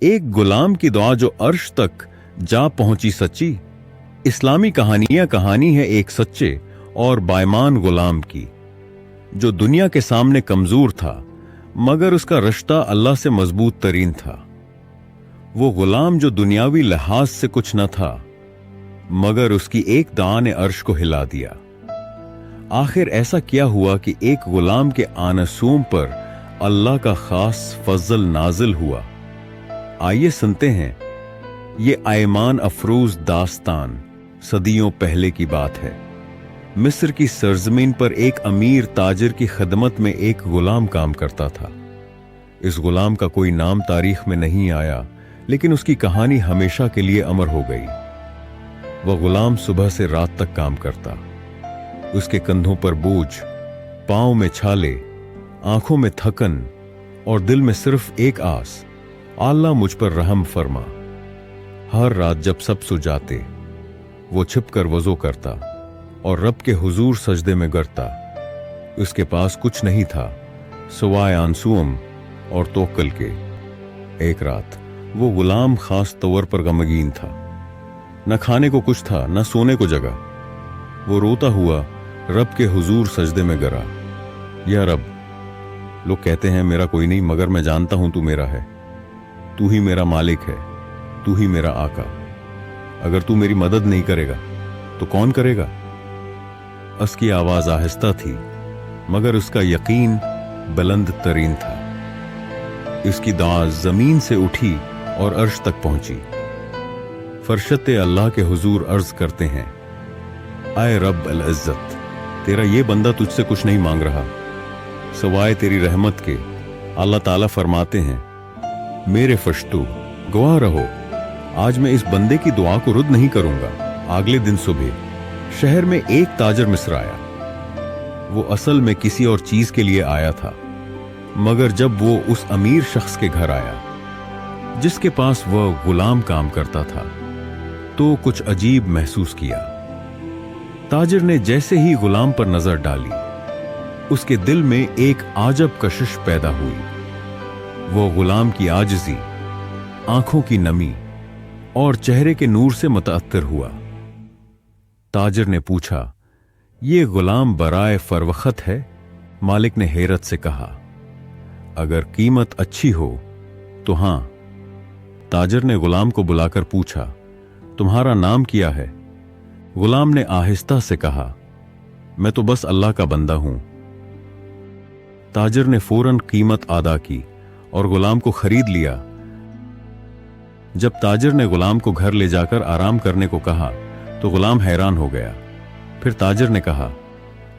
एक गुलाम की दुआ जो अर्श तक जा पहुंची सच्ची। इस्लामी कहानी है एक सच्चे और बाईमान गुलाम की, जो दुनिया के सामने कमजोर था मगर उसका रिश्ता अल्लाह से मजबूत तरीन था। वो गुलाम जो दुनियावी लिहाज से कुछ न था मगर उसकी एक दुआ ने अर्श को हिला दिया। आखिर ऐसा क्या हुआ कि एक गुलाम के आनसूम पर अल्लाह का खास फजल नाजिल हुआ। आइए सुनते हैं ये ऐमान अफरोज दास्तान। सदियों पहले की बात है। मिस्र की सरजमीन पर एक अमीर ताजिर की खिदमत में एक गुलाम काम करता था। इस गुलाम का कोई नाम तारीख में नहीं आया, लेकिन उसकी कहानी हमेशा के लिए अमर हो गई। वह गुलाम सुबह से रात तक काम करता। उसके कंधों पर बोझ, पांव में छाले, आंखों में थकन और दिल में सिर्फ एक आस, अल्लाह मुझ पर रहम फरमा। हर रात जब सब सो जाते, वो छिपकर वज़ू करता और रब के हुजूर सजदे में गिरता। उसके पास कुछ नहीं था सिवाय आंसुअम और तोकल के। एक रात वो गुलाम खास तौर पर गमगीन था। न खाने को कुछ था, न सोने को जगह। वो रोता हुआ रब के हुजूर सजदे में गिरा। या रब, लोग कहते हैं मेरा कोई नहीं, मगर मैं जानता हूं तू मेरा है। तू ही मेरा मालिक है, तू ही मेरा आका। अगर तू मेरी मदद नहीं करेगा तो कौन करेगा? उसकी आवाज आहिस्ता थी मगर उसका यकीन बुलंद तरीन था। इसकी दुआ जमीन से उठी और अर्श तक पहुंची। फरशते अल्लाह के हुजूर अर्ज करते हैं, आए रब अल इज्जत, तेरा ये बंदा तुझसे कुछ नहीं मांग रहा सवाए तेरी रहमत के। अल्लाह ताला फरमाते हैं, मेरे फश्तू गवाह रहो, आज मैं इस बंदे की दुआ को रद्द नहीं करूंगा। अगले दिन सुबह शहर में एक ताजर मिस्र आया। वो असल में किसी और चीज के लिए आया था, मगर जब वो उस अमीर शख्स के घर आया जिसके पास वह गुलाम काम करता था, तो कुछ अजीब महसूस किया। ताजिर ने जैसे ही गुलाम पर नजर डाली, उसके दिल में एक आजब कशिश पैदा हुई। वो गुलाम की आजिज़ी, आंखों की नमी और चेहरे के नूर से मुतअत्तिर हुआ। ताजिर ने पूछा, ये गुलाम बराए फरवखत है? मालिक ने हैरत से कहा, अगर कीमत अच्छी हो तो हां। ताजिर ने गुलाम को बुलाकर पूछा, तुम्हारा नाम क्या है? गुलाम ने आहिस्ता से कहा, मैं तो बस अल्लाह का बंदा हूं। ताजिर ने फौरन कीमत अदा की और गुलाम को खरीद लिया। जब ताजिर ने गुलाम को घर ले जाकर आराम करने को कहा तो गुलाम हैरान हो गया। फिर ताजिर ने कहा,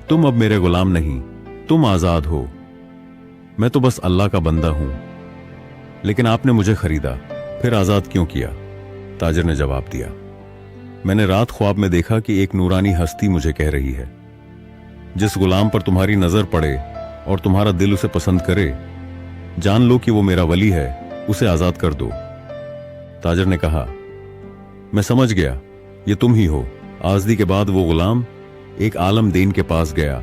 तुम अब मेरे गुलाम नहीं, तुम आजाद हो। मैं तो बस अल्लाह का बंदा हूं, लेकिन आपने मुझे खरीदा, फिर आजाद क्यों किया? ताजिर ने जवाब दिया, मैंने रात ख्वाब में देखा कि एक नूरानी हस्ती मुझे कह रही है, जिस गुलाम पर तुम्हारी नजर पड़े और तुम्हारा दिल उसे पसंद करे, जान लो कि वो मेरा वली है, उसे आजाद कर दो। ताजिर ने कहा, मैं समझ गया, ये तुम ही हो। आज़दी के बाद वो गुलाम एक आलम दीन के पास गया,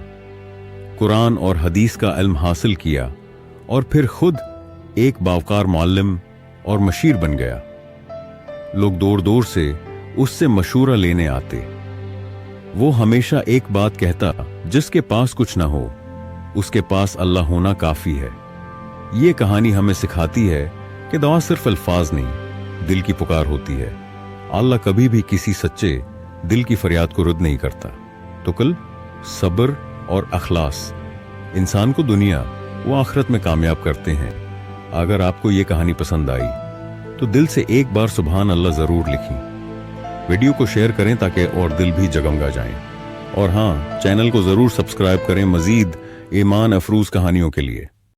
कुरान और हदीस का इल्म हासिल किया और फिर खुद एक बावकार मुअल्लिम और मशीर बन गया। लोग दूर दूर से उससे मशूरा लेने आते। वो हमेशा एक बात कहता, जिसके पास कुछ ना हो उसके पास अल्लाह होना काफी है। ये कहानी हमें सिखाती है कि दुआ सिर्फ अल्फाज नहीं, दिल की पुकार होती है। अल्लाह कभी भी किसी सच्चे दिल की फरियाद को रद्द नहीं करता। तो कल सब्र और अखलास इंसान को दुनिया व आखिरत में कामयाब करते हैं। अगर आपको ये कहानी पसंद आई तो दिल से एक बार सुभान अल्लाह जरूर लिखें। वीडियो को शेयर करें ताकि और दिल भी जगमगा जाएं। और हाँ, चैनल को जरूर सब्सक्राइब करें मजीद ऐमान अफरोज कहानियों के लिए।